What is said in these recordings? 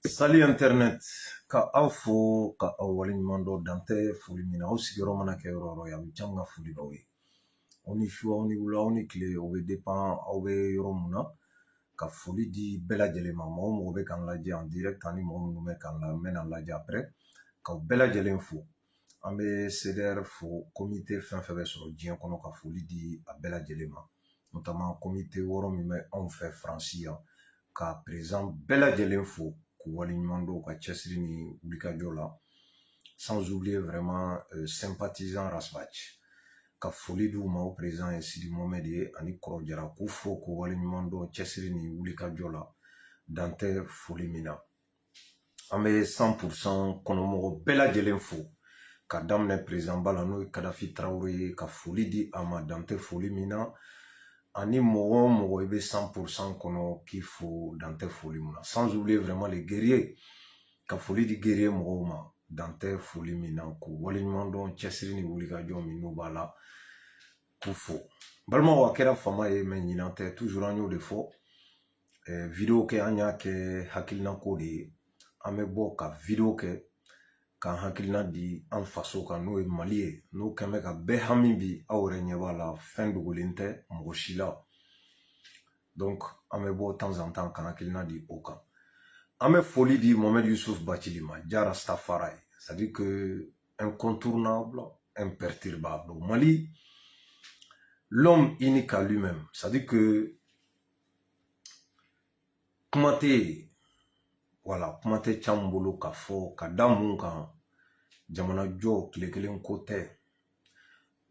Salut Internet, ka aw fo ka aw waleɲuman dɔ dantɛ foli min na aw sigiyɔrɔ mana kɛ yɔrɔ yɔrɔ ye a bɛ can ka foli dɔw ye aw ni su aw ni wula aw ni tile o bɛ dépend aw bɛ yɔrɔ mun na ka foli di bɛɛ lajɛlen ma mɔgɔ mɔgɔ bɛ k'an lajɛ en direct ani mɔgɔ minnu bɛ k'an lamɛn mɛna lajɛ après k'aw bɛɛ lajɛlen fo an bɛ CDR fo comité fɛn fɛn bɛ sɔrɔ diɲɛ kɔnɔ ka foli di a bɛɛ lajɛlen ma notamment comité wɔɔrɔ min bɛ anw fɛ Faransi yan ka président bɛɛ lajɛlen fo k'u waleɲuman dɔn ka cɛsiri ni wulikajɔ la sans oublier vraiment sympathisant Rasbach ka foli d'u ma o président ye Sidi Mohamed ye ani Kɔrɔ Jara k'u fo k'u waleɲuman dɔn cɛsiri ni wulikajɔ la dan tɛ foli min na an bɛ 100% kɔnɔmɔgɔ bɛɛ lajɛlen fo ka daminɛ président ba la n'o ye Kadafi Tarawele ye ka foli di a ma dan tɛ foli min na ani mɔgɔ o mɔgɔ i bɛ 100% kɔnɔ k'i fo dan tɛ foli min na sans oublier vraiment les guerriers ka foli di guerrier mɔgɔw ma dan tɛ foli min na k'u waleɲuman dɔn cɛsiri ni wulikajɔ min n'u b'a la k'u fo balimaw a kɛra fama ye mais ɲinan tɛ toujours an y'o de fɔ video kɛ an y'a kɛ hakilinako de ye an bɛ bɔ ka video kɛ k'an hakilina di an faso kan n'o ye Mali ye n'o kɛn bɛ ka bɛɛ hami bi aw yɛrɛ ɲɛ b'a la fɛn dogolen tɛ mɔgɔ si la donc an bɛ bɔ temps en temps k'an hakilina di o kan an bɛ foli di Mohamed Yusuf Bathily ma Dia Rastafari c'est-à-dire que incontournable imperturbable au Mali l'homme unique à lui-même c'est-à-dire que kuma tɛ yen voilà kuma tɛ can bolo ka fɔ ka da mun kan jamana jɔ tile kelen ko tɛ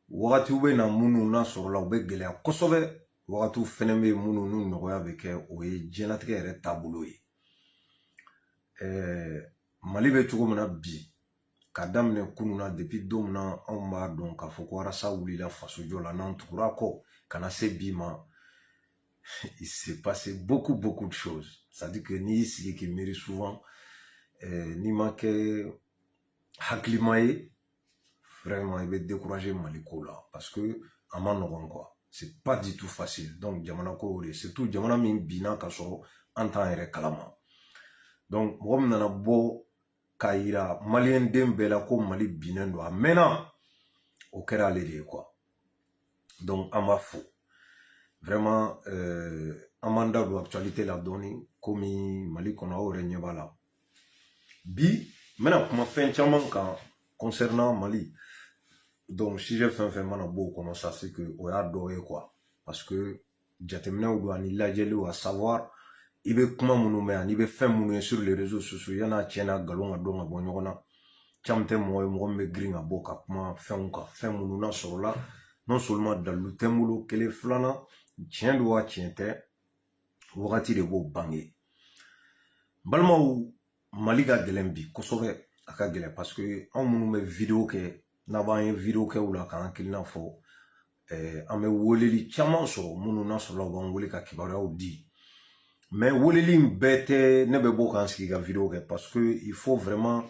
wagatiw bɛ na minnu n'a sɔrɔla u bɛ gɛlɛya kosɛbɛ wagatiw fɛnɛ bɛ minnu n'u nɔgɔya bɛ kɛ o ye diɲɛlatigɛ yɛrɛ taabolo ye Mali bɛ cogo min na bi ka daminɛ kunun na depuis don min na anw b'a dɔn k'a fɔ ko Arasa wulila fasojɔ la n'an tugura kɔ ka na se bi ma il s'est passé beaucoup de choses c'est-à-dire que n'i y'i sigi k'i miiri souvent n'i ma kɛ hakilima ye vraiment i bɛ décourager Mali ko la parce que a ma nɔgɔn quoi c'est pas du tout facile donc jamana ko de surtout jamana min binna ka sɔrɔ an t'an yɛrɛ kalama donc mɔgɔ min nana bɔ k'a yira maliyɛn den bɛɛ la ko Mali binnen don a mɛnna o kɛra ale de ye quoi donc an b'a fo vraiment an m'an da don actualité la dɔɔni komi Mali kɔnɔ aw yɛrɛ ɲɛ b'a la bi n bɛna kuma fɛn caman kan concernant Mali donc sujet fɛn fɛn mana bɔ o kɔnɔ ça c'est que o y'a dɔw ye quoi parce que jateminɛw don ani lajɛliw à savoir i bɛ kuma minnu mɛn ani i bɛ fɛn minnu ye sur les réseaux sociaux yan'a tiɲɛna nkalon ka dɔn ka bɔ ɲɔgɔn na caman tɛ mɔgɔ ye mɔgɔ min bɛ girin ka bɔ ka kuma fɛnw kan fɛn minnu n'a sɔrɔla non seulement dalilu tɛ n bolo kelen filanan tiɲɛ don wa tiɲɛ tɛ wagati de b'o bange balimaw Mali ka gɛlɛn bi kosɛbɛ a ka gɛlɛn parce que anw minnu bɛ video kɛ n'a b'an ye video kɛw la k'an hakilina fɔ an bɛ weleli caman sɔrɔ minnu n'a sɔrɔla u b'an wele ka kibaruyaw di mais weleli in bɛɛ tɛ ne bɛ bɔ k'an sigi ka video kɛ parce que il faut vraiment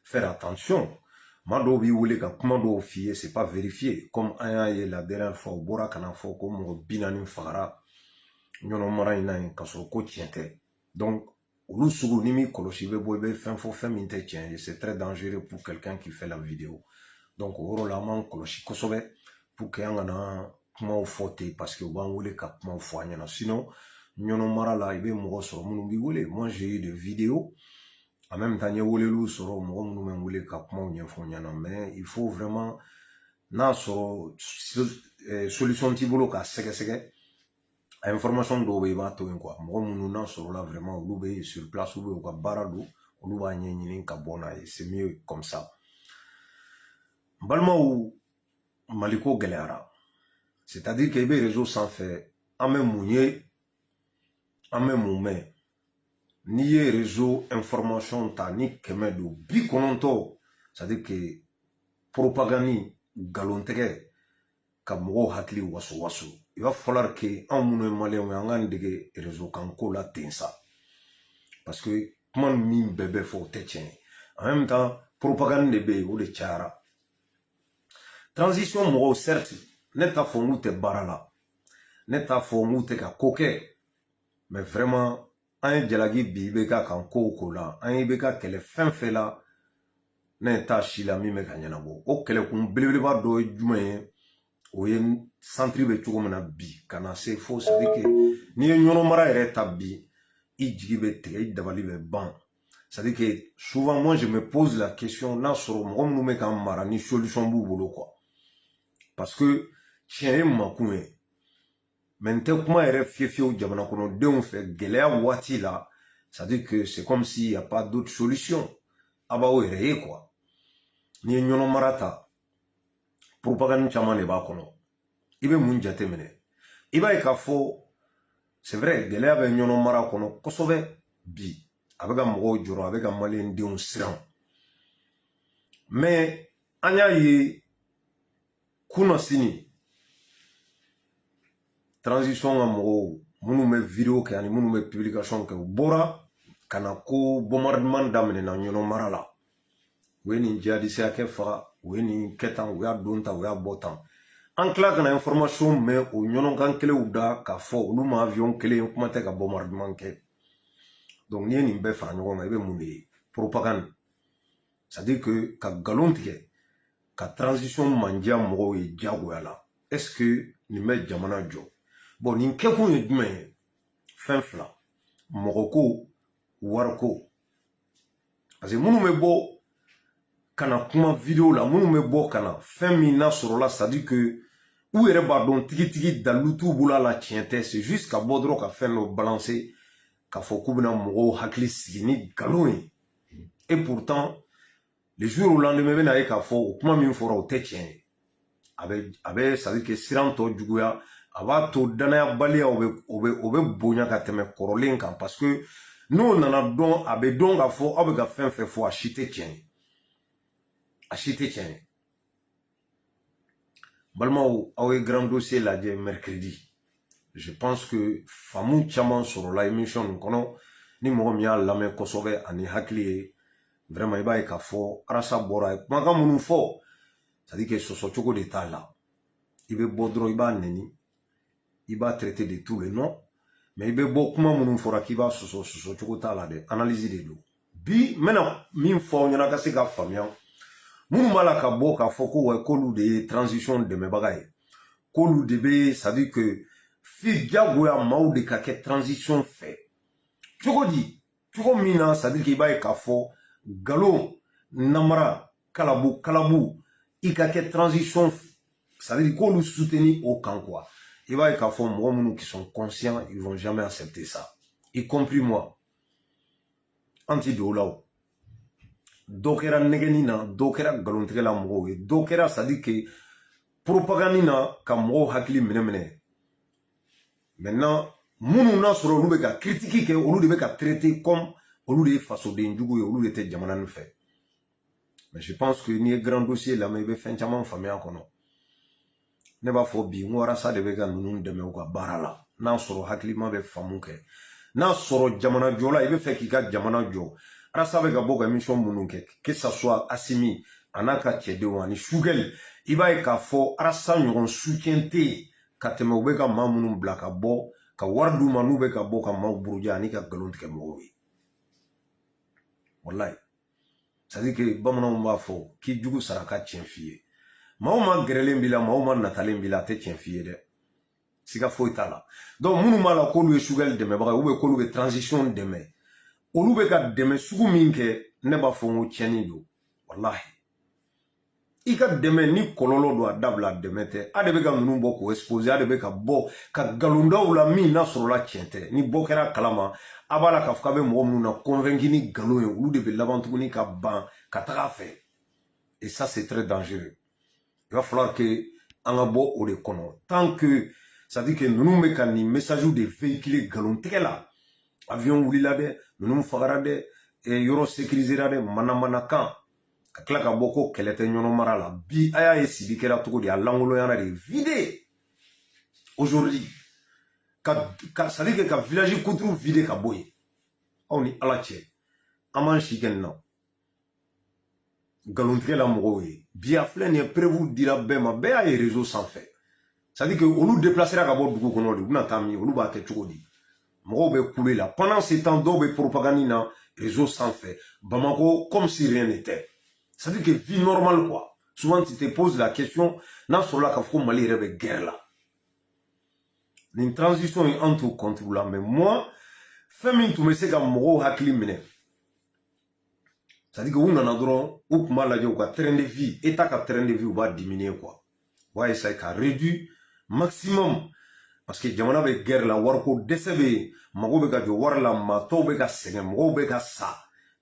faire attention maa dɔw b'i wele ka kuma dɔw f'i ye c'est pas vérifié comme an y'a ye la dernière fois u bɔra ka na fɔ ko mɔgɔ 40 fagara ɲɔnɔ mara in na yen ka sɔrɔ ko tiɲɛ tɛ donc olu sugu ni m'i kɔlɔsi i bɛ bɔ i bɛ fɛn fɔ fɛn min tɛ tiɲɛ ye c'est très dangereux pour quelqu'un qui fait la vidéo donc o yɔrɔ la an b'an kɔlɔsi kosɛbɛ pour que an kana kumaw fɔ ten parce que u b'an wele ka kumaw fɔ an ɲɛna sinon ɲɔnɔ mara la i bɛ mɔgɔ sɔrɔ minnu b'i wele moi j'ai eu des vidéos en même temps n ye weleliw sɔrɔ mɔgɔ minnu bɛ n wele ka kumaw ɲɛfɔ ɲɛna mais il faut vraiment n'a sɔrɔ solution t'i bolo k'a sɛgɛsɛgɛ a information dɔw bɛ i b'a to yen quoi mɔgɔ minnu n'a sɔrɔla vraiment olu bɛ sur place ou bien u ka baara don olu b'a ɲɛɲini ka bɔ n'a ye c'est mieux comme ça n balimaw Mali ko gɛlɛyara c'est-à-dire que i bɛ réseau sanfɛ an bɛ mun ye an bɛ mun mɛn n'i ye réseau information ta ni 100 don 90 c'est-à-dire que propagande nkalon tɛgɛ ka mɔgɔw hakili waso il va falloir que anw minnu ye maliyɛnw ye an k'an dege réseau kan ko la ten sa parce que kuma min bɛɛ bɛ fɔ o tɛ tiɲɛ en même temps propagande de bɛ yen o de cayara transition mɔgɔw certes ne t'a fɔ n k'u tɛ baara la ne t'a fɔ n k'u tɛ ka ko kɛ mais vraiment an ye jalaki bi i bɛ ka kan ko o ko la an ye bɛ ka kɛlɛ fɛn fɛn la ne ye taa si la min bɛ ka ɲɛnabɔ o kɛlɛkun belebeleba dɔ ye jumɛn ye o ye centre bɛ cogo min na bi ka na se fo c'est à dire que n'i ye ɲɔnɔ mara yɛrɛ ta bi i jigi bɛ tigɛ i dabali bɛ ban c'est à dire que souvent moi je me pose la question n'a sɔrɔ mɔgɔ minnu bɛ k'an mara ni solution b'u bolo quoi parce que tiɲɛ ye makun ye mais n tɛ kuma yɛrɛ fiyefiyewu jamana kɔnɔdenw fɛ gɛlɛya waati la c'est à dire que c'est comme s'il y a pas d'autre solution a b'aw yɛrɛ ye quoi n'i ye ɲɔnɔ mara ta propagande caman de b'a kɔnɔ i bɛ mun jate minɛ i b'a ye k'a fɔ c'est vrai gɛlɛya bɛ ɲɔnɔ mara kɔnɔ kosɛbɛ bi a bɛ ka mɔgɔw jɔrɔ a bɛ ka maliyɛndenw siran mais an y'a ye kunna sini transition ka mɔgɔw minnu bɛ video kɛ ani minnu bɛ publication kɛ u bɔra ka na ko bombardement daminɛna ɲɔnɔ mara la u ye nin jihadisiya kɛ faga u ye nin kɛ tan u y'a don tan u y'a bɔ tan an tila ka na information mɛn o ɲɔnɔkan kelenw da k'a fɔ olu ma avion kelen kuma tɛ ka bombardement kɛ donc n'i ye nin bɛɛ fara ɲɔgɔn kan i bɛ mun de ye propagande c'est à dire que ka nkalon tigɛ ka transition mandiya mɔgɔw ye diyagoya la est ce que nin bɛ jamana jɔ bon nin kɛkun ye jumɛn ye fɛn fila mɔgɔ ko wari ko parce que minnu bɛ bɔ ka na kuma video la minnu bɛ bɔ ka na fɛn min n'a sɔrɔla c'est à dire que u yɛrɛ b'a dɔn tigitigi dalilu t'u bolo a la tiɲɛ tɛ c'est juste ka bɔ dɔrɔn ka fɛn dɔ balancer k'a fɔ k'u bɛna mɔgɔw hakili sigi ni nkalon ye et pourtant le jour au lendemain bɛna ye k'a fɔ o kuma min fɔra o tɛ tiɲɛ ye a bɛ c'est à dire que siran tɔ juguya a b'a to danayabaliya o bɛ bonya ka tɛmɛ kɔrɔlen kan parce que n'o nana dɔn a bɛ dɔn k'a fɔ aw bɛ ka fɛn fɛn fɔ a si tɛ tiɲɛ ye a si tɛ tiɲɛ ye balimaw aw ye grand dossier lajɛ mercredi je pense que faamu caman sɔrɔla émission nin kɔnɔ ni mɔgɔ min y'a lamɛn kosɛbɛ ani hakili ye vraiment i b'a ye k'a fɔ arasa bɔra a ye kumakan minnu fɔ c'est à dire que sɔsɔ cogo de t'a la i bɛ bɔ dɔrɔn i b'a nɛni i b'a traiter de tous les noms mais i bɛ bɔ kuma minnu fɔra k'i b'a sɔsɔ cogo t'a la dɛ analyse de don bi n bɛna min fɔ aw ɲɛna ka se ka faamuya minnu b'a la ka bɔ k'a fɔ ko wa k'olu de ye transition dɛmɛbaga ye k'olu de bɛ c'est à dire que fi diyagoya maaw de ka kɛ transition fɛ cogo di cogo min na c'est à dire que i b'a ye k'a fɔ nkalon namara kalabu i ka kɛ transition c'est à dire k'olu soutenir au kan quoi i b'a ye k'a fɔ mɔgɔ minnu qui sont conscients ils vont jamais accepter ça y compris moi an ti don o la o dɔ kɛra nɛgɛni na dɔ kɛra nkalontigɛla mɔgɔw ye dɔ kɛra c'est à dire que propagande na ka mɔgɔw hakili minɛ maintenant minnu n'a sɔrɔ olu bɛ ka critique kɛ olu de bɛ ka traiter comme olu de ye fasoden jugu ye olu de tɛ jamana nin fɛ mais je pense que n'i ye grand dossier lamɛn i bɛ fɛn caman faamuya a kɔnɔ ne b'a fɔ bi n ko arasa de bɛ ka ninnu dɛmɛ u ka baara la n'a sɔrɔ hakilima bɛ faamu kɛ n'a sɔrɔ jamana jɔla i bɛ fɛ k'i ka jamana jɔ arasa bɛ ka bɔ ka émission minnu kɛ que ça soit Assimi a n'a ka cɛdenw ani Sugɛli i b'a ye k'a fɔ arasa ɲɔgɔn soutien tɛ yen ka tɛmɛ u bɛ ka maa minnu bila ka bɔ ka wari d'u ma n'u bɛ ka bɔ ka maaw buruja ani ka nkalon tigɛ mɔgɔw ye wallahi c'est à dire que bamananw b'a fɔ k'i jugu sara ka tiɲɛ f'i ye maa o maa gɛrɛlen b'i la maa o maa natalen b'i la a tɛ tiɲɛ f'i ye dɛ siga foyi t'a la donc minnu b'a la k'olu ye Sugɛli dɛmɛbaga ou bien k'olu bɛ transition dɛmɛ olu bɛ ka dɛmɛ sugu min kɛ ne b'a fɔ n ko tiɲɛni don wallahi i ka dɛmɛ ni kɔlɔlɔ don a dabila dɛmɛ tɛ a de bɛ ka ninnu bɔ k'o exposer a de bɛ ka bɔ ka nkalondaw la min n'a sɔrɔla tiɲɛ tɛ ni bɔ kɛra kalama a b'a la k'a fɔ k'a bɛ mɔgɔ minnu na convaincu ni nkalon ye olu de bɛ laban tuguni ka ban ka taga a fɛ et ça c'est très dangereux il va falloir que an ka bɔ o de kɔnɔ tant que c'est à dire que ninnu bɛ ka nin message de véhiculer nkalontigɛ la avion wulila dɛ ninnu fagara dɛ yɔrɔ sécurisera dɛ manamanakan ka tila ka bɔ ko kɛlɛ tɛ ɲɔnɔ mara la bi a y'a ye sibi kɛra cogo di a langoloyara de vide aujourd'hui c'est à dire que ka village kuturu vide ka bɔ yen aw ni ala cɛ an b'an si kɛ nin na nkalontigɛla mɔgɔw ye bi a filɛ nin ye preuve dira bɛɛ ma bɛɛ y'a ye réseau sanfɛ c'est à dire que olu déplacera ka bɔ dugu kɔnɔ de u bɛna taa min olu b'a kɛ cogo di mɔgɔw bɛ kule la pendant ce temps dɔw bɛ propagande na réseau sanfɛ Bamako comme si rien n'était, c'est à dire que vie normale quoi. Souvent tu te poses la question n'a sɔrɔla k'a fɔ ko Mali yɛrɛ bɛ guerre la, ni transition est entre contre la, mais moi fɛn min tun bɛ se ka mɔgɔw hakili minɛ, c'est à dire que u nana dɔrɔn u tun b'a lajɛ u ka terrain de vie, état ka terrain de vie u b'a diminuer quoi, u b'a essayer ka réduire maximum. Parce que jamana bɛ guerre la, wariko dɛsɛ bɛ yen, mago bɛ ka jɔ wari la, matɔw bɛ ka sɛgɛn, mɔgɔw bɛ ka sa,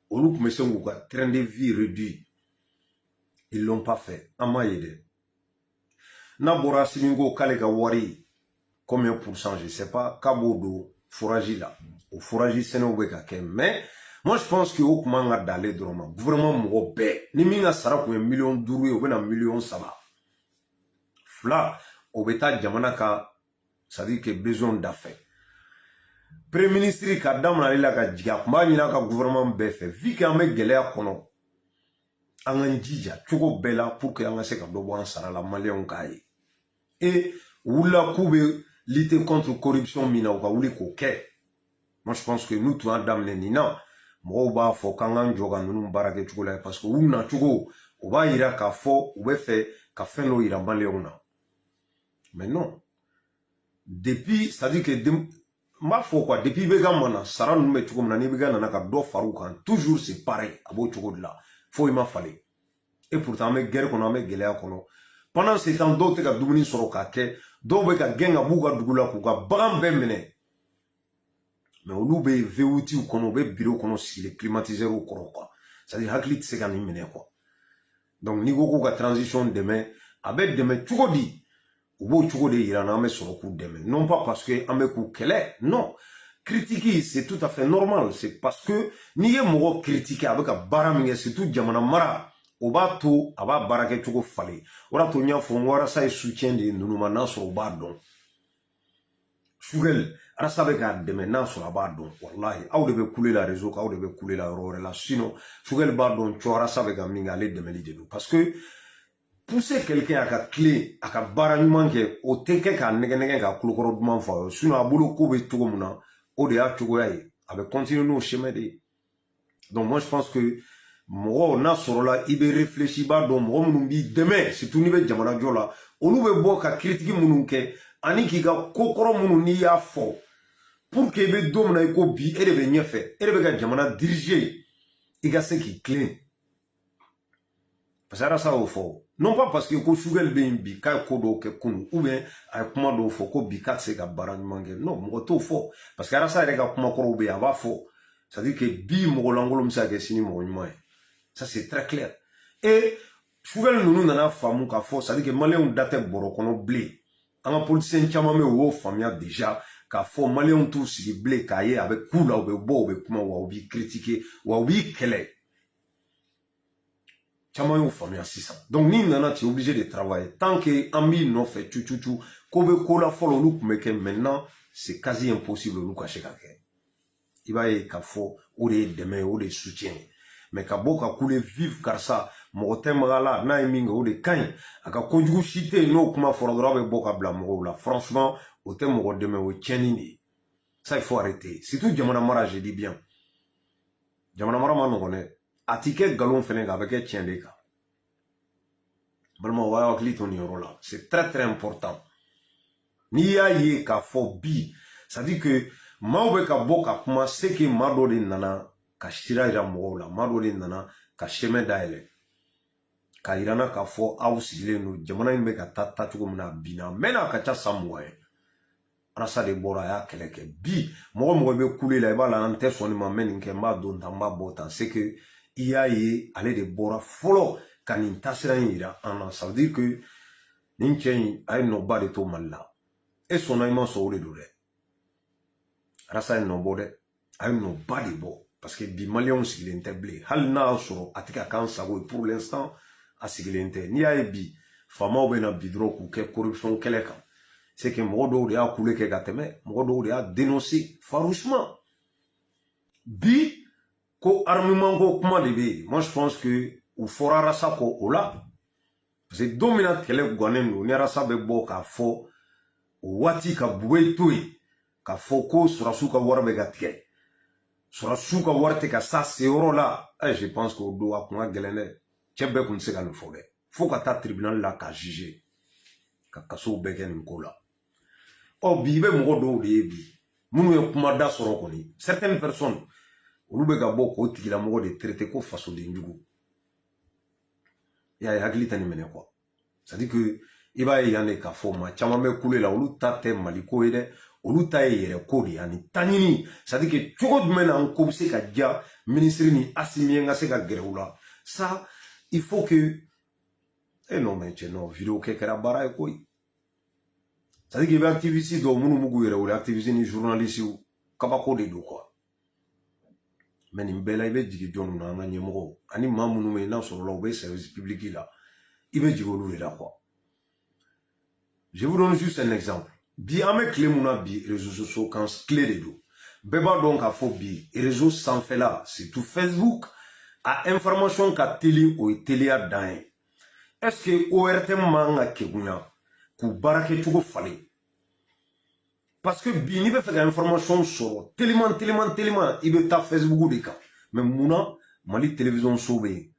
olu tun bɛ se k'u ka train de vie réduit. Ils l'ont pas fait, an m'a ye dɛ. N'a bɔra Assimi ko k'ale ka wari combien pourcent je sais pas, k'a b'o don fourrage la, o fourrage sɛnɛw bɛ ka kɛ, mais moi je pense que o kuma ka d'ale dɔrɔn ma, gouvernement mɔgɔ bɛɛ, ni min ka sara kun ye 5 millions ye, o bɛ na 3 millions. Fila, o bɛ taa jamana ka, ça veut dire que besoin d'affaires. Premier ministre ka damana la ka jigin a kun b'a ɲini a ka gouvernement bɛɛ fɛ, vu que an bɛ gɛlɛya kɔnɔ, an k'an jija cogo bɛɛ la pour que an ka se ka dɔ bɔ an sara la, maliyɛnw k'a ye. Et u wulila k'u bɛ lutter contre corruption min na, u ka wuli k'o kɛ. Moi je pense que nous tun y'a daminɛ nin na, mɔgɔw b'a fɔ k'an k'an jɔ ka ninnu baara kɛ cogo la, parce que u nacogo u b'a yira k'a fɔ u bɛ fɛ ka fɛn dɔ yira maliyɛnw na. Mais non. Depuis, c'est-à-dire que m'a fɔ quoi, depuis bega mana sara nunun bɛ cogo min na, ni bega nana ka dɔ far'u kan, toujours c'est pareil, a b'o cogo de la, fo i ma falen. Et pourtant an bɛ guerre kɔnɔ, an bɛ gɛlɛya kɔnɔ. Pendant ce temps dɔw tɛ ka dumuni sɔrɔ k'a kɛ, dɔw bɛ ka gɛn ka b'u ka dugu la k'u ka bagan bɛɛ minɛ. Mais olu bɛ VUT kɔnɔ, u bɛ bureau kɔnɔ sigilen climatiseur kɔrɔ quoi. C'est-à-dire hakili tɛ se ka nin minɛ quoi. Donc n'i ko k'u ka transition dɛmɛ, a bɛ dɛmɛ cogo di? U b'o cogo de yira n'an bɛ sɔrɔ k'u dɛmɛ, non pas parce que an bɛ k'u kɛlɛ, non. Critiquer c'est tout à fait normal, c'est parce que n'i ye mɔgɔ critiquer a bɛ ka baara min kɛ, surtout jamana mara, o b'a to a b'a baara kɛ cogo falen. O de y'a to n y'a fɔ n ko Arasa ye soutien de ye ninnu ma n'a sɔrɔ u b'a dɔn. Sugɛli Arasa bɛ k'a dɛmɛ n'a sɔrɔ a b'a dɔn, walahi aw de bɛ kule la réseau kan, aw de bɛ kule la yɔrɔ wɛrɛ la, sinon Sugɛli b'a dɔn co Arasa bɛ ka min kɛ ale dɛmɛli de don, parce que pousser quelqu'un à ka clé, à ka baara ɲuman kɛ, o tɛ kɛ k'a nɛgɛ k'a kulokɔrɔ duman fɔ a ye, sinon a bolo ko bɛ cogo min na, o de y'a cogoya ye, a bɛ continuer n'o chemin de ye. Donc moi je pense que mɔgɔ n'a sɔrɔla i bɛ réfléchir, i b'a dɔn mɔgɔ minnu b'i dɛmɛ, surtout n'i bɛ jamana jɔ la, olu bɛ bɔ ka critique minnu kɛ, ani k'i ka ko kɔrɔ minnu n'i y'a fɔ, pour que i bɛ don min na i ko bi e de bɛ ɲɛfɛ, e de bɛ ka jamana diriger, i ka se k'i tilen. Parce que Arasa y'o fɔ, non pas parce que ko Sugɛli bɛ yen bi k'a ye ko dɔw kɛ kunun, ou bien a ye kuma dɔw fɔ ko bi k'a tɛ se ka baara ɲuman kɛ, non mɔgɔ t'o fɔ, parce que Arasa yɛrɛ ka kuma kɔrɔw bɛ yen a b'a fɔ, c'est à dire que bi mɔgɔ lankolon bɛ se ka kɛ sini mɔgɔ ɲuman ye, ça c'est très clair. Et Sugɛli ninnu nana faamu k'a fɔ, c'est à dire que maliyɛnw da tɛ bɔrɔ kɔnɔ bilen, an ka politicien caman bɛ yen o y'o faamuya déjà, k'a fɔ maliyɛnw t'u sigi bilen k'a ye a bɛ k'u la, u bɛ bɔ u bɛ kuma wa u b'i critiquer wa u b'i kɛlɛ. Caman y'o faamuya sisan. Donc n'i nana tu es obligé de travailler. Tant que an b'i nɔfɛ cucucu ko bɛ ko la fɔlɔ olu tun bɛ kɛ, maintenant c'est quasi impossible olu ka se ka kɛ. I b'a ye k'a fɔ o de ye dɛmɛ ye, o de ye soutien ye. Mais ka bɔ ka kule vivre karisa mɔgɔ tɛ maga la n'a ye min kɛ o de ka ɲi. A ka kojugu si tɛ yen n'o kuma fɔra dɔrɔn a bɛ bɔ ka bila mɔgɔw la. Franchement o tɛ mɔgɔ dɛmɛ, o ye tiɲɛni de ye. Ça il faut arrêter. Surtout jamana mara, je dis bien. Jamana mara ma nɔgɔn dɛ. A ti kɛ nkalon fɛnɛ kan, a bɛ kɛ tiɲɛ de kan. Balima o b'a hakili to nin yɔrɔ la. C'est très très important. N'i y'a ye k'a fɔ bi, ça dit que maaw bɛ ka bɔ ka kuma, c'est que maa dɔ de nana ka sira yira mɔgɔw la, maa dɔ de nana ka chemin dayɛlɛ, ka yirana k'a fɔ aw sigilen don, jamana in bɛ ka taa cogo min na a binna, a mɛnna a ka ca san 20 ye. Arasa de bɔra a y'a kɛlɛ kɛ. Bi mɔgɔ mɔgɔ bɛ kule la i b'a la an tɛ sɔn nin ma, n bɛ nin kɛ, n b'a don tan, n b'a bɔ tan, c'est que i y'a ye ale de bɔra fɔlɔ ka nin tasira in yira an na. Ça veut dire que nin cɛ in a ye nɔba de to Mali la. E sɔnna i ma sɔn o de don dɛ. Arasa ye nɔ bɔ dɛ, a ye nɔba de bɔ. Parce que bi maliyɛnw sigilen tɛ bilen, hali n'a y'a sɔrɔ a tɛ ka k'an sago ye pour l'instant a sigilen tɛ. N'i y'a ye bi faamaw bɛ na bi dɔrɔn k'u kɛ corruption kɛlɛ kan, c'est que mɔgɔ dɔw de y'a kule kɛ ka tɛmɛ, mɔgɔ dɔw de y'a dénoncer farouchement. Bi ko armement ko kuma de bɛ yen, moi je pense que u fɔra Arasa kɔ o la, parce que don min na kɛlɛ gannen don ni Arasa bɛ bɔ k'a fɔ o waati ka Bugoyi to yen, ka foko surasuka warbe gatke surasuka warte ka sa seoro la je pense que do akuma gelene chebe kun se ka le fode faut ka ta tribunal la ka juger ka kaso beken ko la o bi be mo do de bi munu ye kuma da soro koni certaines personnes olu be ka bo ko tigila mo de traiter ko faso de njugu ya hakili tani mene quoi ça dit que iba yane ka fo ma chama me kule la olu ta te maliko ide olu ta yere ko de yani tanini ça dit que chogo mena en ko se ka dia ministre ni asimi nga se ka gerewula ça il faut que non mais non vidéo ke kera bara e koy ça dit que ba activiste do munu mugu yere wala activiste ni journaliste ou kabako de do quoi mais ni bela ibe jigi jonu na nga nyemo ani mamunu me na so lo be service public là ibe jigo lu là quoi. Je vous donne juste un exemple. Bi ame clé mouna bi réseaux sociaux quand clé de do. Beba donc a faux bi réseaux sans fait là, c'est tout Facebook a information ka télé ou télé a dans. Est-ce que ORT manga kegunya ku barake tugo fallait? Parce que bi ni be fait information sur tellement ibe ta Facebook de ka. Mais mouna mali télévision sobe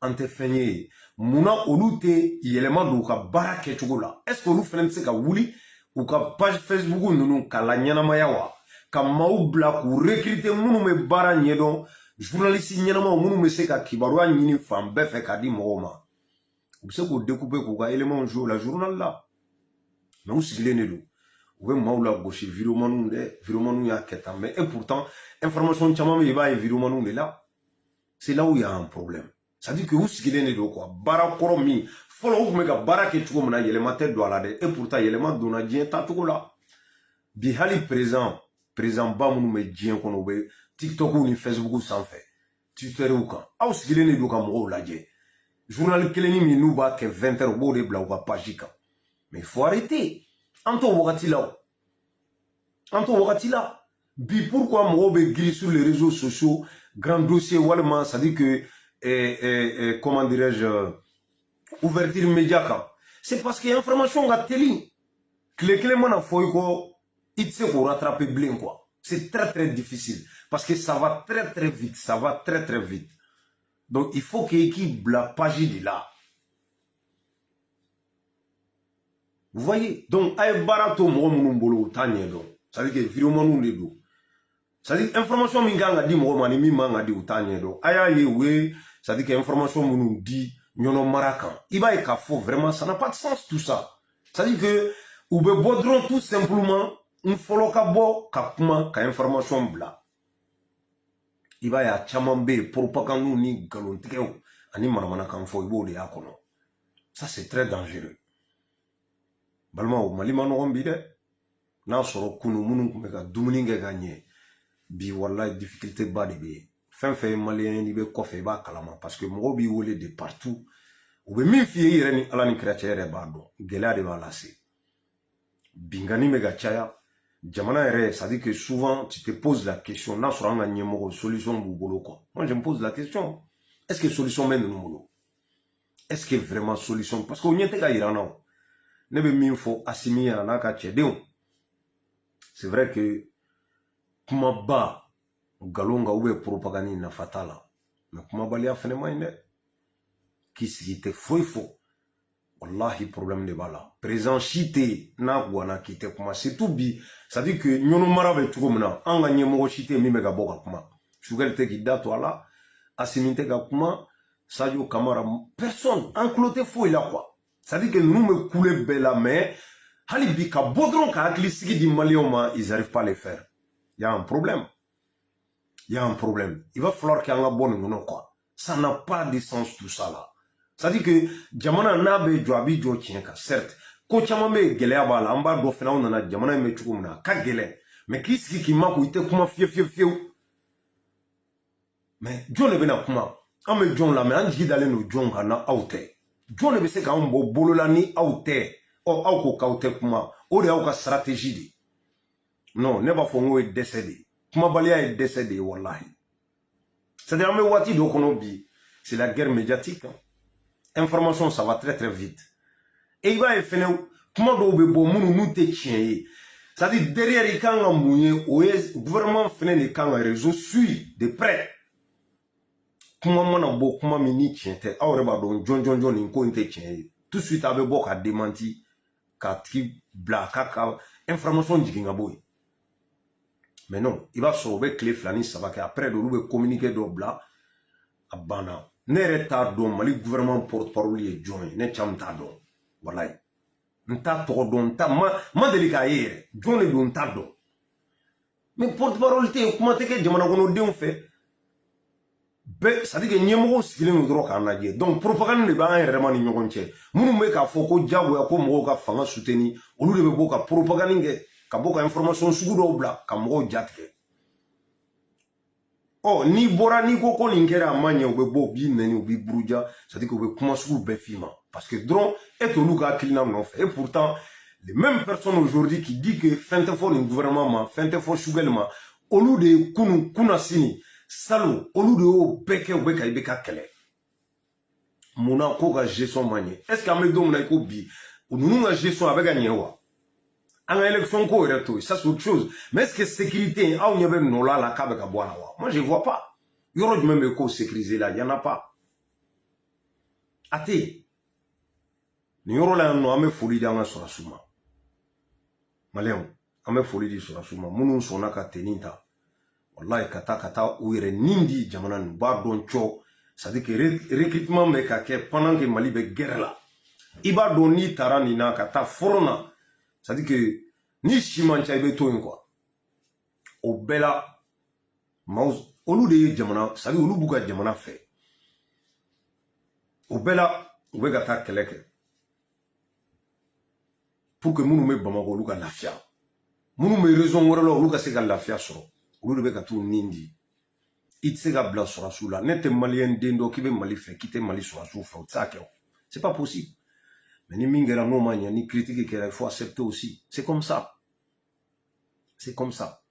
ante fenye muna olute yelema do ka barake tugo la. Est-ce que olu fenen se ka wuli ou ka page Facebook nunu kala nyanama yawa ka maubla ku recruter munu me bara nyedon journaliste nyanama munu me se ka kibarwa nyini fam be fe ka di mogoma ou se ko découper ko ka élément jour la journal là mais ou sigile ne do ou be maula gauche vidéo manu ya keta mais et pourtant information chama me ba vidéo manu de là c'est là où il y a un problème ça dit que ou sigile ne do quoi bara koro mi follow ou me ka bara ke tugo mona yelema te do ala de et pourtant yelema do na dien ta tugo la bi hali présent ba munu me dien kono be TikTok ou ni Facebook sans fait Twitter ou kan aw sigile ne do ka mo la je journal keleni mi nou ba ke 20h bo de bla ou ba page kan mais il faut arrêter anto wakati la bi pourquoi mo be gris sur les réseaux sociaux grand dossier walma ça dit que comment dirais-je ouverture média c'est parce qu'il y a information à télé clé mana foy ko itse ko rattraper blin quoi c'est très difficile parce que ça va très vite très vite donc il faut qu'il la page de là vous voyez donc ay barato mo munu mbolo tanye do ça veut dire que vidéo manu le do ça dit information mi nganga di mo mani mi manga di utanye do aya yewe ça dit que information munu di nyono marakan iba e ka fo vraiment ça n'a pas de sens tout ça ça dit que ou be bodron tout simplement un follow ka bo ka kuma ka information bla iba ya chamambe propagande ni galontikeo ani manamana kan fo ibo de akono ça c'est très dangereux balma o malima no gombi de na soro kunu munu kumbe ka dumuni nge ganye bi wallahi difficulté ba de be fin malien ni be kofe ba kalama parce que mo bi wolé de partout ou be min fi yere ni ala ni chrétien ba do gela de ba lasser bingani mega chaya jamana yere ça dit que souvent tu te poses la question na soro nga nyemo solution bubolo quoi moi je me pose la question est-ce que solution men no est-ce que vraiment solution parce que on yete ga irana ne be min fo asimia na ka chedeo c'est vrai que kuma ba galonga ube propagande na fatala mais kuma balia fene maine qui sigite foi wallahi problème de bala présent chité na gwana kite kuma c'est tout bi ça dit que nyono marabe tuko mena anga nyemo chité mi mega boka kuma sugar te ki dato ala asiminte ga kuma Sadio Camara personne encloté foi là quoi ça dit que nous me couler bella mais halibi ka bodron ka aklisigi di malioma ils arrivent pas à les faire il y a un problème. Il y a un problème. Il va falloir qu'il y ait un bon nom, quoi. Ça n'a pas de sens tout ça là. Ça dit que Jamana nabe joabi jo tienka, certes. Ko chamame gele abala, amba do fena on Jamana me chukumna, ka gele. Mais qui m'a ite kuma fie. Mais John bena kuma. Ame John la me anji dale no John kana aute. John be se ka mbo bolola ni aute. O auko kaute kuma. O de auka stratégie di. Non, ne ba fongo e décédé. Kuma balia est décédé, wallahi. C'est-à-dire, mais wati do kono bi, c'est la guerre médiatique. Hein. Information, ça va très vite. Et il va y faire, kuma do be bo munu nous te chien. c'est-à-dire derrière il kan ka mun ye o ye gouvernement fɛnɛ de kan ka réseau suit de près kuma mana bɔ kuma min ni tiɲɛ tɛ aw yɛrɛ b'a dɔn jɔn nin ko in tɛ tiɲɛ ye tout de suite a bɛ bɔ ka démenti k'a tigi bila k'a ka information jigin ka bɔ yen mais non i b'a sɔrɔ u bɛ tile 2 ni 3 kɛ après de olu bɛ communiqué dɔ bila a banna ne yɛrɛ t'a dɔn Mali gouvernement porte-parole ye jɔn ye ne caman t'a dɔn walayi n t'a tɔgɔ dɔn n t'a ma deli k'a ye yɛrɛ jɔn de don n t'a dɔn mais porte-parole tɛ yen kuma tɛ kɛ jamana kɔnɔdenw fɛ bɛɛ c'est à dire que ɲɛmɔgɔw sigilen don dɔrɔn k'an lajɛ donc propagande de b'an yɛrɛ ma ni ɲɔgɔn cɛ minnu bɛ k'a fɔ ko diyagoya ko mɔgɔw ka fanga soutenir olu de bɛ bɔ ka propagande kɛ ka bɔ ka information sugu dɔw bila ka mɔgɔw jatigɛ ɔ n'i bɔra n'i ko nin kɛra a ma ɲɛ u bɛ bɔ u b'i nɛni u b'i buruja c'est à dire que u bɛ kuma sugu bɛɛ f'i ma parce que dɔrɔn e t'olu ka hakilina nɔfɛ et pourtant les mêmes personnes aujourd'hui qui dit que fɛn tɛ fɔ nin gouvernement ma fɛn tɛ fɔ Sugɛli ma olu de ye kunun sini Salo, olu de y'o bɛɛ kɛ u bɛ ka i bɛ ka kɛlɛ mun na ko ka gestion ma ɲɛ est ce que an bɛ don min na i ko bi ninnu ka gestion a bɛ ka ɲɛ wa an ka élection ko yɛrɛ to yen ça c'est autre chose mais est ce que sécurité aw ɲɛ bɛ nɔ la k'a bɛ ka bɔ a la wa moi je vois pas yɔrɔ jumɛn bɛ ko sécuriser la y en a pas a tɛ yen nin yɔrɔ la yan nɔ an bɛ foli di an ka sɔrɔsiw ma maliyɛnw an bɛ foli di sɔrɔsiw ma minnu sɔnna ka tenni ta wallahi ka taa u yɛrɛ nin di jamana nin b'a dɔn cɔ c'est à dire que recrutement bɛ ka kɛ pendant que Mali bɛ guerre la i b'a dɔn n'i taara nin na ka taa front na c'est à dire que ni si man ca i bɛ to yen quoi o bɛɛ la maaw olu de ye jamana c'est à dire olu b'u ka jamana fɛ o bɛɛ la u bɛ ka taa kɛlɛ kɛ pour que minnu bɛ Bamako olu ka lafiya minnu bɛ région wɛrɛ la olu ka se ka lafiya sɔrɔ olu de bɛ ka t'u nin di i tɛ se ka bila sɔrɔsiw la ne tɛ maliyɛn den dɔ k'i bɛ Mali fɛ k'i tɛ Mali sɔrɔsiw fɛ o tɛ se ka kɛ o c'est pas possible mais ni min kɛra n'o ma ɲɛ ni critique kɛra il faut accepter aussi c'est comme ça c'est comme ça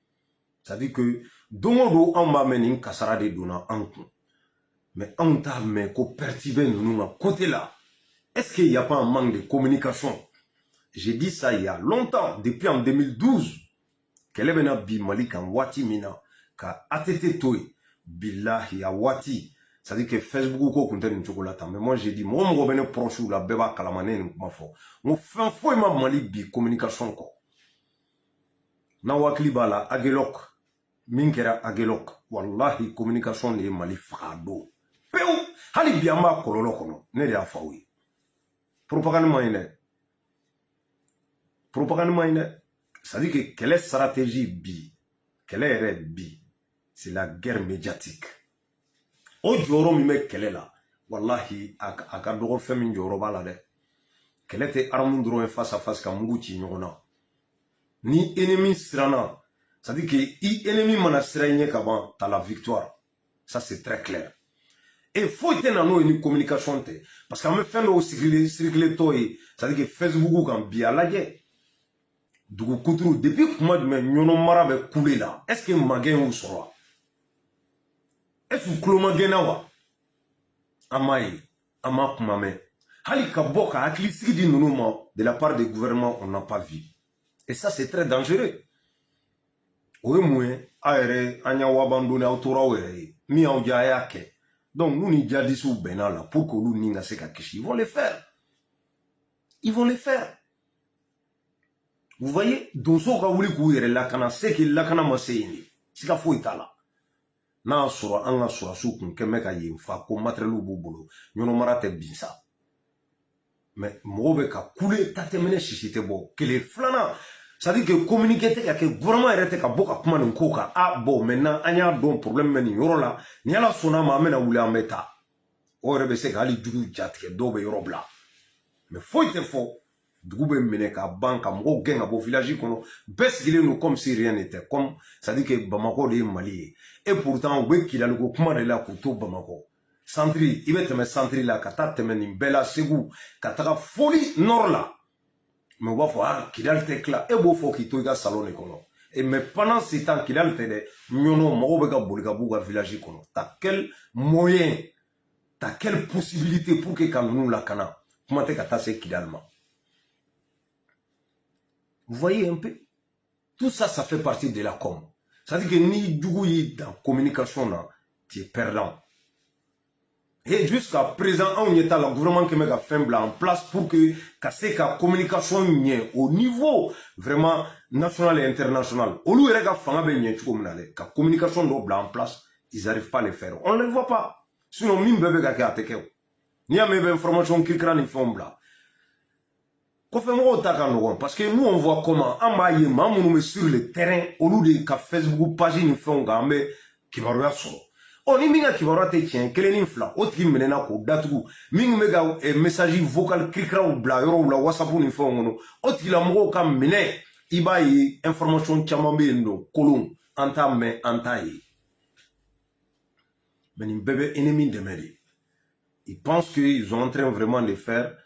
c'est à dire que don o don anw b'a mɛn nin kasara de donna an kun mais anw t'a mɛn ko perte bɛ ninnu ka côté la est-ce qu'il y a pas un manque de communication j'ai dit ça il y a longtemps depuis en 2012 kɛlɛ bɛna bi Mali kan waati min na ka ATT to yen billahi a waati c'est à dire que Facebook ko kun tɛ nin cogo la tan mais moi j'ai dit mɔgɔ mɔgɔ bɛ ne proche la bɛɛ b'a kalama ne nin kuma fɔ n ko fɛn foyi ma Mali bi communication kɔ n'aw hakili b'a la Aguelok min kɛra Aguelok wallahi communication de ye Mali faga a don pewu hali bi an b'a kɔlɔlɔ kɔnɔ ne de y'a fɔ aw ye propagande ma ɲi dɛ propagande ma ɲi dɛ c'est à dire que kɛlɛ stratégie bi kɛlɛ yɛrɛ bi c'est la guerre médiatique o jɔyɔrɔ min bɛ kɛlɛ la wallahi a ka dɔgɔ fɛn min jɔyɔrɔ b'a la dɛ kɛlɛ tɛ arme dɔrɔn ye face à face ka mugu ci ɲɔgɔn na ni ennemi siranna c'est à dire que i ennemi mana siran i ɲɛ ka ban t'as la victoire ça c'est très clair et foyi tɛ na n'o ye ni communication tɛ parce que an bɛ fɛn dɔw circuler tɔ ye c'est à dire que Facebook kan bi a lajɛ dugu kuturu depuis kuma jumɛn ɲɔnɔ mara bɛ kule la est ce que magɛn y'u sɔrɔ wa est ce que tulo ma gɛnna wa an m'a ye an m'a kuma mɛn hali ka bɔ ka hakilisigi di ninnu ma de la part des gouvernements on n'a pas vu et ça c'est très dangereux o ye mun ye a yɛrɛ an y'a wabandonni aw tora aw yɛrɛ ye min y'aw diya a y'a kɛ donc n'u ni jadisiw bɛnna la pour que olu ni ka se ka kisi ils vont le faire ils vont le faire. Vous voyez, donso ka wuli k'u yɛrɛ lakana se k'i lakana ma se yen de siga foyi t'a la n'a sɔrɔ an ka sɔrɔsiw kun kɛn bɛ ka yen fa ko matériel b'u bolo ɲɔnɔ mara tɛ bin sa mais mɔgɔw bɛ ka kule ta tɛmɛnɛ sisi tɛ bɔ kelen filanan c'est à dire que communiqué tɛ ka kɛ gouvernement yɛrɛ tɛ ka bɔ ka kuma nin ko kan ah bon maintenant an y'a dɔn problème bɛ nin yɔrɔ la ni ala sɔnna ma an bɛna wuli an bɛ taa o yɛrɛ bɛ se ka hali jugu jatigɛ dɔw bɛ yɔrɔ bila mais foyi tɛ fɔ dugu bɛ minɛ ka ban ka mɔgɔw gɛn ka bɔ village kɔnɔ bɛɛ sigilen don comme si rien n'était comme c'est à dire que Bamako de ye Mali ye et pourtant u bɛ kilaliko kuma de la k'u to Bamako centre i bɛ tɛmɛ centre la ka taa tɛmɛ nin bɛɛ la Segu ka taga foli nord la mais u b'a fɔ ah Kidali tɛ tila e b'o fɔ k'i to i ka salon de kɔnɔ et mais pendant ce temps Kidali tɛ dɛ ɲɔnɔ mɔgɔw bɛ ka boli ka b'u ka village kɔnɔ t'as quel moyen t'as quelle possibilité pour que ka ninnu lakana kuma tɛ ka taa se Kidali ma. Vous voyez un peu? Tout ça, ça fait partie de la com. C'est-à-dire que ni du coup, dans la communication, là, tu es perdant. Et jusqu'à présent, on est à le gouvernement qui met en place pour que la communication soit au niveau vraiment national et international. Au lieu de faire la communication en place, ils n'arrivent pas à le faire. On ne le voit pas. Sinon, même bébé qui a été ni à mes informations qui créent une forme là. Parce que nous, on voit comment, on sur le terrain, au lieu de Facebook, page, une forme, qui va regarder. Oh, ni minga kibarua te tien keleni fla o tigi menena ko datugu mingi mega message vocal krikra ou bla yoro ou la whatsapp ni fo ngono o tigi la mo ka mene iba yi information chama be ndo kolon anta me anta yi mais ni bébé ennemi de meri ils pensent qu'ils sont en train vraiment de faire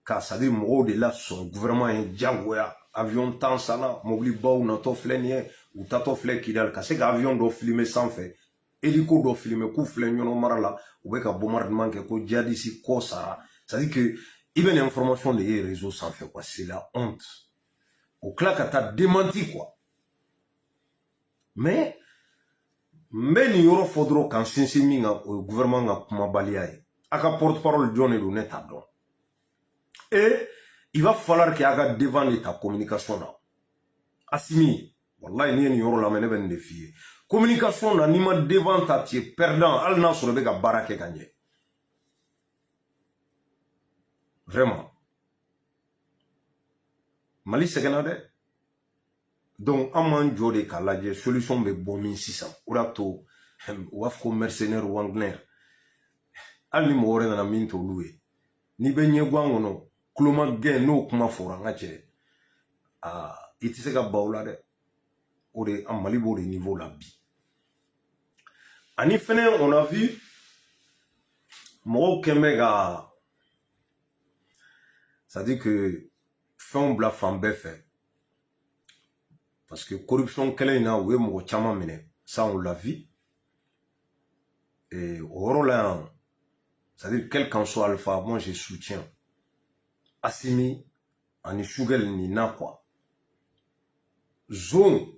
car ça dit mo de là son gouvernement un jagoya avion tant sana mobili baou na to flenie ou tato fle kidal ka se avion do filmer sans fait hélico do filmer ku flé nyono marala ou be ka bombardement ke ko djadisi ko sara ça dit que il y a une information des réseaux sans fait quoi c'est la honte au claque t'as démenti quoi mais ni yoro fodro kan sinsi minga au gouvernement nga kuma baliaye aka porte-parole John et Luneta don et il va falloir qu'il y ait devant ta communication là Assimi wallahi ni yoro la mene ben défier communication na ni ma devant ta tu es perdant al na sur le ga barake gagné vraiment Mali segenade donc amman jode ka laje solution be bomin 600 urato wafko mercenaire wagner al ni mo wore na minto loué ni be nyegwangono kloma gen no kuma fora ngache iti se ga bawla de ore am Mali bo de niveau la bi ani fene on a vu mo kemega ça dit que fin bla fambe fait parce que corruption kele na we mo chama mine ça on l'a vu et au là ça dit quel qu'en soit alpha moi je soutiens Assimi ani shugel ni na quoi zone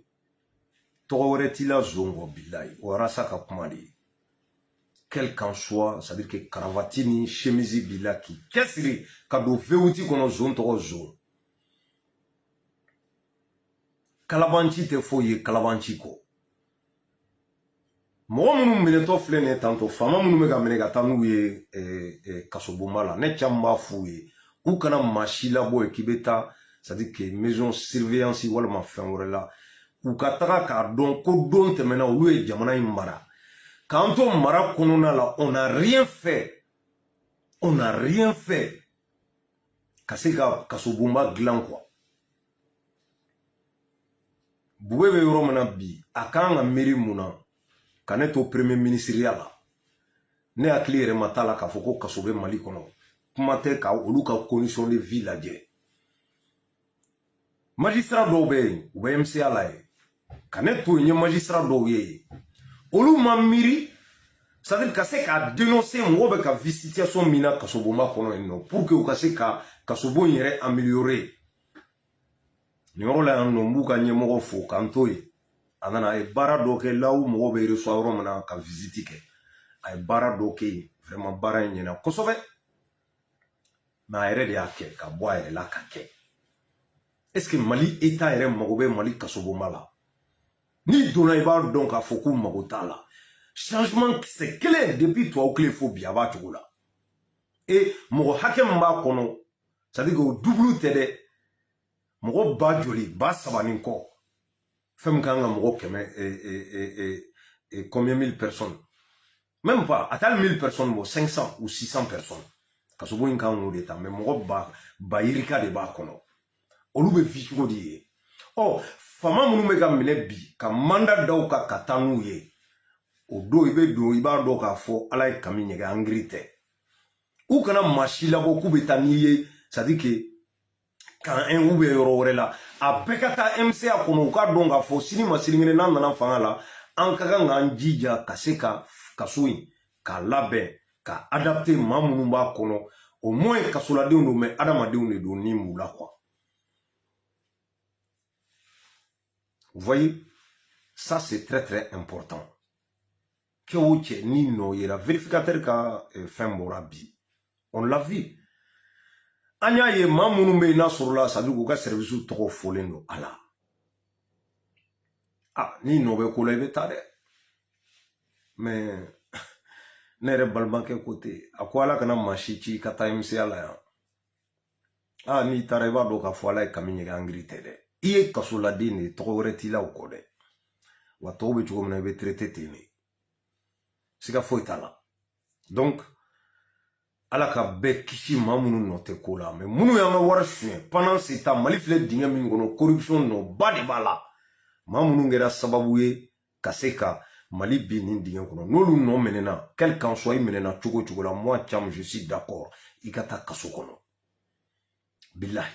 Toretila zongo billahi warasa ka kumali quel qu'en soit ça veut dire que cravatini chemise bilaki kesri kado veuti kono zone to zone kalabanchi te foye kalabanchi ko mo munu mene to flene tanto fama munu mega mene ga tanu ye kasobomala ne chamba fuye ou kana machila boy kibeta ça dit que maison surveillance wala ma fin wala ou kataka ka don ko don temena ou jamana mara quand on mara konona la on n'a rien fait kaseka kasobomba glan quoi bouebe yoromana bi akanga meri muna kaneto premier ministériel la ne akli rematala ka foko kasobe Mali kono kumate ka oluka condition de vie la je magistrat dobe ou MCA la kaneto nye magistrat doye olu mamiri ça veut dire que c'est qu'à dénoncer moi be ka situation mina kasoboma kono eno pour que o se ka kasobo yere améliorer ni ola no mbuka nye mo fo kantoye anana e bara doke là où mo be reçoit romana ka visite ke ay bara doke vraiment bara nyena kosobe na ere de ake ka boa ere la kake est-ce que Mali état ere magobe Mali kasoboma la ni dona iba donc a foku magotala changement c'est clair depuis toi au clé phobie aba tugula et mo hakem ba kono ça dit que double tede mo ba joli ba sabani ko fem kanga mo keme et combien mille personnes même pas atal 1000 personnes mo 500 ou 600 personnes kasobo inka ngo d'état mais mo ba irika de ba kono olube fichugo di oh fama munu mega mine bi ka manda daw ka katanu ye o do ibe do iba do ka fo ala e kami nyega angrite ou kana machila bo kubetani ye ça dit que quand un oube yoro la a bekata MCA kono ka donga fo sini masilingene nan na fanga la an kaka nganjija kaseka kasui ka labe ka adapter mamunu ba kono au moins kasula de ndo me adama de ndo ni mula quoi Vous voyez, ça c'est très très important. Que ni no yera vérificateur ka fin morabi. On l'a vu. Anya ye mamunu na sur la ça veut que service trop folendo ala. Ah ni no be ko le betade. Mais nere balban ke côté akwala kana mashichi kata imsi ala ya. Ah ni tareba do ka fola e kaminye ga angri tede. Iye kasula dini to retila o kode. Wa to be chugo na be traité tini. Sika foitala. Donc ala ka bɛ kisi maa minnu nɔ tɛ ko la mais minnu y'an ka wari suɲɛ pendant ce temps mali filɛ dingɛ min kɔnɔ corruption nɔba de b'a la maa minnu kɛra sababu ye ka se ka mali bin nin dingɛ kɔnɔ n'olu nɔ minɛna quel qu'en soit i minɛna cogo cogo la moi Thiam je suis d'accord i ka taa kaso kɔnɔ bilahi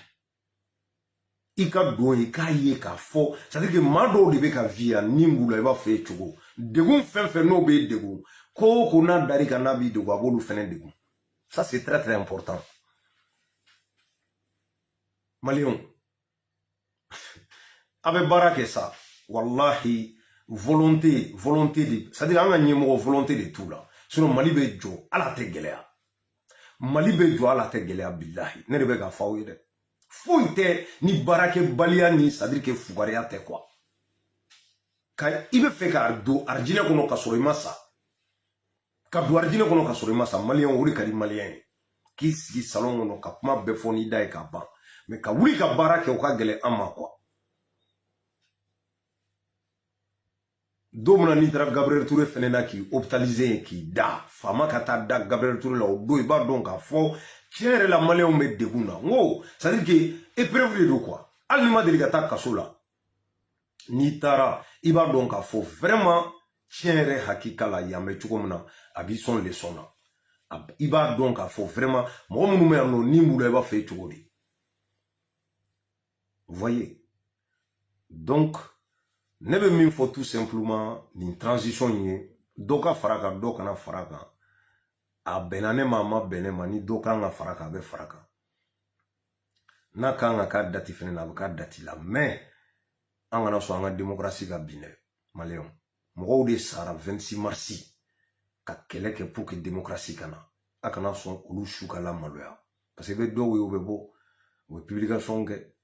i ka don i k'a ye k'a fɔ c'est à dire que maa dɔw de bɛ ka vi yan ni b'u la i b'a fɔ e cogo degun fɛn fɛn n'o bɛ degun ko o ko n'a dar'i kan n'a b'i degun a b'olu fɛnɛ degun. Ça, c'est très, très important. Malion, avec Barak ça, wallahi, volonté de... C'est-à-dire, on a une volonté de tout là. Sinon, Mali be jo, ala te gelea. Mali be jo, ala te gelea, billahi. Ne rebe ka faouye de. Fouite, ni Barak balia ni, c'est-à-dire que fougaria te quoi. Quand il veut faire cardo, argile kono kasoro massa. Ka duarjine kono ka soro masa malien wuri ka di malien ki sigi salon kono ka kuma be foni dai ka ban mais ka wuri ka bara ke o ka gele amma quoi domna ni tra Gabriel Touré fenena ki hôpitalisé ki da fama ka ta da Gabriel Touré la o do ba don ka fo tiere la malien me deguna ngo ça veut dire que épreuve de quoi al ni ma deli ka ta kaso la ni tara iba don ka fo vraiment tiere hakika la yame chukomuna abi son leçon na iba donc a faut vraiment mo munu me no ni mulu eba fait chukodi. Vous voyez, donc ne be min faut tout simplement une transition yé doka faraka doka na faraka a benane mama benema ni doka nga faraka be faraka na kanga ka dati fene na ka dati la mais angana so anga démocratie ga bine maléon mo de sara 26 mars ka kele ke pour que démocratie kana akana son olu shuka la maloya parce que be do we obebo we publication ke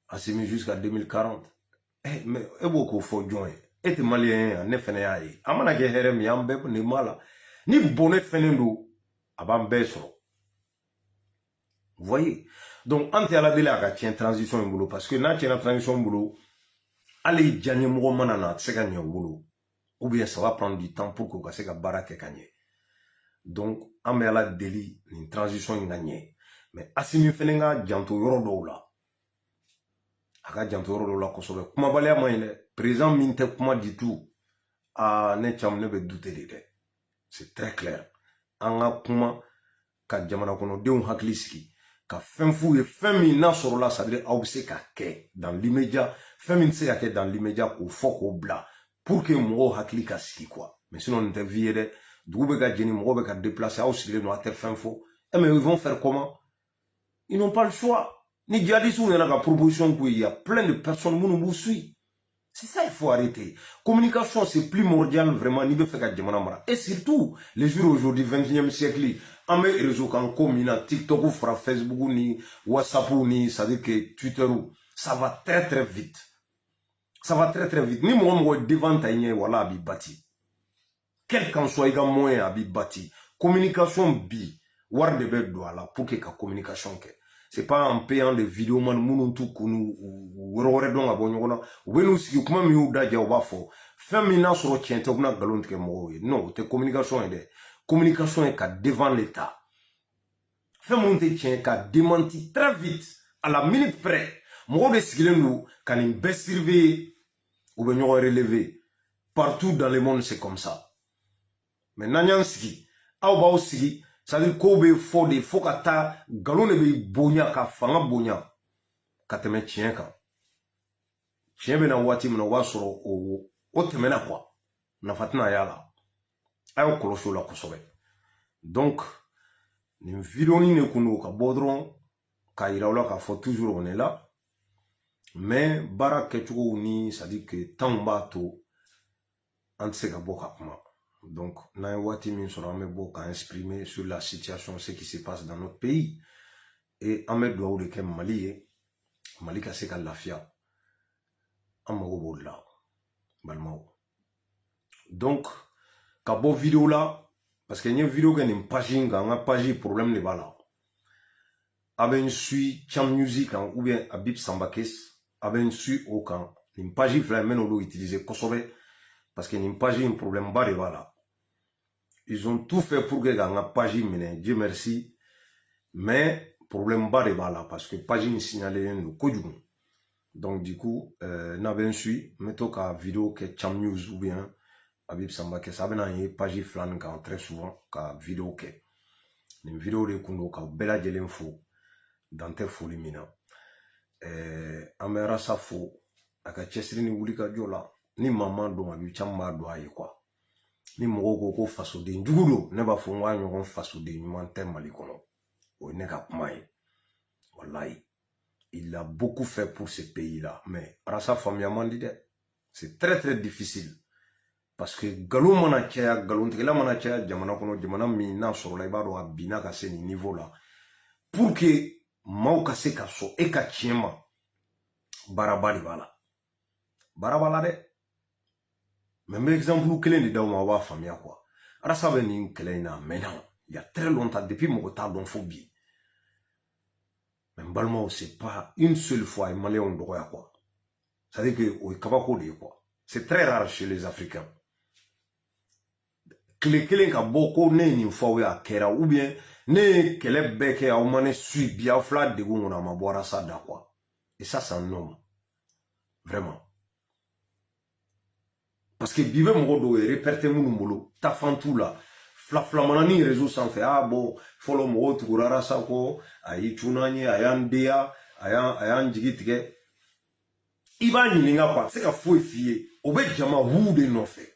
asimi jusqu'à 2040 mais e boko fo join et malien ne fene yayi amana ke herem yambe ni mala ni bonne fene do abambe so. Vous voyez, donc ante ala de la ka tien transition boulot parce que na tien transition boulot allez janye mo manana tseka nya boulot ou bien ça va prendre du temps pour que ça barake kanye. Donc on met à la délit une transition gagnée mais asimi fenenga janto yoro do la aka janto yoro do la ko sobe kuma balya moyne président minte kuma du tout a ne Thiam ne be douter de. C'est très clair anga kuma ka jamana kono deun hakliski ka fenfou et femi na soro la ça veut dire obse ka ke dans l'immédiat femi se ka ke dans l'immédiat ko foko bla pour que mo hakli ka ski quoi mais sinon on te viede doube ka jeni mo be ka déplacer au sile no ate fenfo et mais ils vont faire comment? Ils n'ont pas le choix. Ni djihadistes ou n'a pas proposition qu'il y a plein de personnes qui nous suivent. C'est ça il faut arrêter. Communication c'est primordial vraiment ni be faire ka jamana mara et surtout les jours aujourd'hui 21e siècle en mes réseaux comme Komina, TikTok ou Facebook ni WhatsApp ou ni ça veut dire que Twitter ça va très très vite. Ça va très très vite. Ni moi devant taïne voilà abi bâti. Quel qu'en soit égal moyen abi bâti. Communication bi war de be do ala pour que ka communication ke. C'est pas en payant des vidéos man munu tout kunu ou don abonyona ou benu siki kuma mi uda ja oba fo. Femina soro tiente kuna galon ke mo. Non, te communication est communication est qu'à devant l'État. Fait monter tien qu'à démenti très vite, à la minute près. Moi, de ce qu'il nous, quand il baisse surveiller, ou bien relevé. Partout dans le monde, c'est comme ça. Mais n'ayant ski, à ou ski, ça veut dire qu'on be faux des faux kata, galon ne be bonya ka fanga bonya, kateme tien ka. Tien be na wati mna wasoro o temena kwa. Na fatina yala. Ayo kolosho la kosobe. Donc, ni vidéo ni ne kuno ka bodron, ka iraola ka faut toujours on est là. mais baara kɛcogo ni c'est à dire que temps b'a to an tɛ se ka bɔ ka kuma donc n'an ye waati min sɔrɔ an bɛ bɔ ka exprimer sur la situation ce qui se passe dans notre pays et an bɛ dugawu de kɛ Mali ye Mali ka se ka lafiya an mago b'o de la balimaw donc ka bɔ vidéo la parce que n ye vidéo kɛ nin page in kan n ka page problème de b'a la a bɛ n suit Cham Music kan ou bien Habib Sambakes a bɛ n suit o kan nin page fila in n bɛ n'olu utiliser kosɛbɛ parce que nin page in problème ba de b'a la ils ont tout fait pour que ka n ka page minɛ Dieu merci mais problème ba de b'a la parce que page in signalelen don kojugu donc du coup n'a bɛ n suit n bɛ to ka vidéo kɛ Cham News ou bien Habib Sambakes a bɛ na ye page fila nin kan très souvent ka vidéo kɛ nin vidéo de kun don ka bɛɛ lajɛlen fo dan tɛ foli min na an bɛ Rasa fo a ka cɛsiri ni wulikajɔ la ni maa ma dɔn Habib Cham b'a dɔn a ye quoi ni mɔgɔw ko ko fasoden jugu don ne b'a fɔ n k'a ɲɔgɔn fasoden ɲuman tɛ Mali kɔnɔ o ye ne ka kuma ye wallahi il a beaucoup fait pour ce pays là mais Rasa faamuya man di dɛ c'est très très difficile parce que galon mana caya galontigɛla mana caya jamana kɔnɔ jamana min n'a sɔrɔla i b'a dɔn a binna ka se nin niveau la pour que maaw ka se ka sɔn e ka tiɲɛ ma baaraba de b'a la baara b'a la dɛ mais n bɛ exemple kelen de d'aw ma aw b'a faamuya quoi Rasa bɛ nin kɛlɛ in na a mɛnna il y a très longtemps depuis mɔgɔ t'a dɔn fo bi mais n balimaw c'est pas une seule fois a ye maliyɛnw dɔgɔya quoi c'est à dire que o ye kabako de ye quoi c'est très rare chez les Africains tile kelen ka bɔ ko ne ye nin fɔ aw ye a kɛra ou bien ne ye kɛlɛ bɛɛ kɛ aw ma ne suit bi aw fila degun kɔnɔ a ma bɔ Rasa da quoi et ça c'est un homme vraiment parce que bi bɛ mɔgɔ dɔw ye réperté minnu bolo tafantu la filafilamanani réseau sanfɛ ah bon fɔlɔ mɔgɔw tugura Rasa kɔ a y'i cunna an ye a y'an deya a y'an jigi tigɛ i b'a ɲininka quoi a tɛ se ka foyi f'i ye o bɛ jama wu de nɔfɛ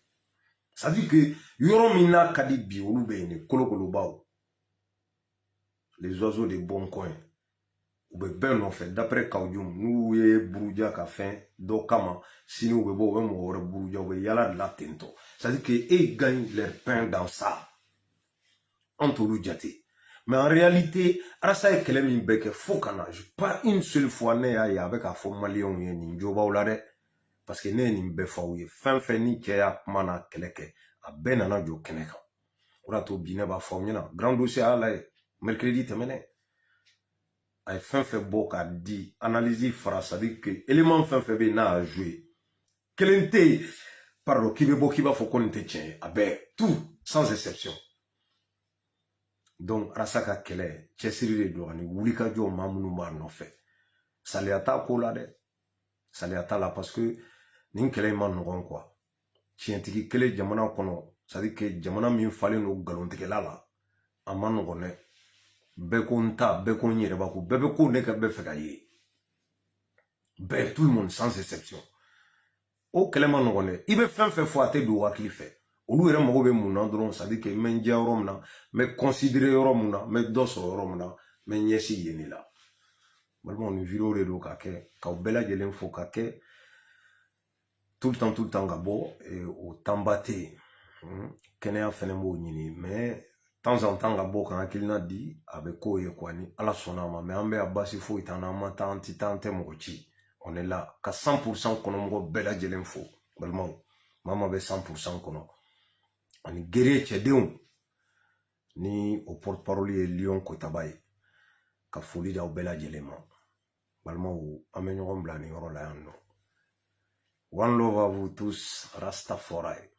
c'est à dire que yɔrɔ min n'a ka di bi olu bɛ yen de kolokolobaw les oiseaux de bon coin u bɛ bɛɛ nɔfɛ d'après Kawujum n'u ye buruja ka fɛn dɔ kama sini u bɛ bɔ u bɛ mɔgɔ wɛrɛ buruja u bɛ yala de la ten tɔ c'est à dire que ils gagnent leur pain dans ça an t'olu jate mais en réalité Rasa ye kɛlɛ min bɛɛ kɛ fo ka na pas une seule fois ne y'a ye a bɛ k'a fɔ maliyɛnw ye nin jo b'aw la dɛ parce que ne ye nin bɛɛ fɔ aw ye fɛn fɛn ni cɛ y'a kuma n'a kɛlɛ kɛ a bɛɛ nana jɔ kɛnɛ kan o de y'a to bi ne b'a fɔ aw ɲɛna grand dossier a y'a lajɛ mercredi tɛmɛnɛ a ye fɛn fɛn bɔ k'a di analyse fara c'est à dire que élément fɛn fɛn bɛ yen n'a y'a joué kelen tɛ yen pardon k'i bɛ bɔ k'i b'a fɔ ko nin tɛ tiɲɛ ye a bɛɛ tout sans exception donc Rasa ka kɛlɛ cɛsiri de don ani wulikajɔ maa minnu b'a nɔfɛ saliya t'a ko la dɛ saliya t'a la parce que nin kɛlɛ in ma nɔgɔn quoi tiɲɛtigi kelen jamana kɔnɔ c'est à dire que jamana min falen don galontigɛla la a ma nɔgɔn dɛ bɛɛ ko n ta bɛɛ ko n yɛrɛ bako bɛɛ bɛ ko ne ka bɛɛ fɛ ka ye bɛɛ tout le monde sans exception o kɛlɛ ma nɔgɔn dɛ i bɛ fɛn fɛn fɔ a tɛ don hakili fɛ olu yɛrɛ mago bɛ mun na dɔrɔn c'est à dire que n bɛ n diya yɔrɔ min na n bɛ considérer yɔrɔ min na n bɛ dɔ sɔrɔ yɔrɔ min na n bɛ n ɲɛsin yen de la balimaw nin vidéo de don ka kɛ k'aw bɛɛ lajɛlen fo ka kɛ tout le temps ka bɔ o temps tɛ yen kɛnɛya fɛnɛ b'o ɲini mais temps en temps ka bɔ ka hakilina di a bɛ k'o ye quoi ni ala sɔnna a ma mais an bɛ yan basi foyi t'an na an ma taa an tɛ taa an tɛ mɔgɔ ci on est là ka 100% kɔnɔmɔgɔ bɛɛ lajɛlen fo balimaw maa ma bɛ 100% kɔnɔ ani gere cɛdenw ni o porte parole ye Lion Kotaba ye ka foli d'aw bɛɛ lajɛlen ma balimaw an bɛ ɲɔgɔn bila nin yɔrɔ la yan nɔ one love à vous tous Rastafari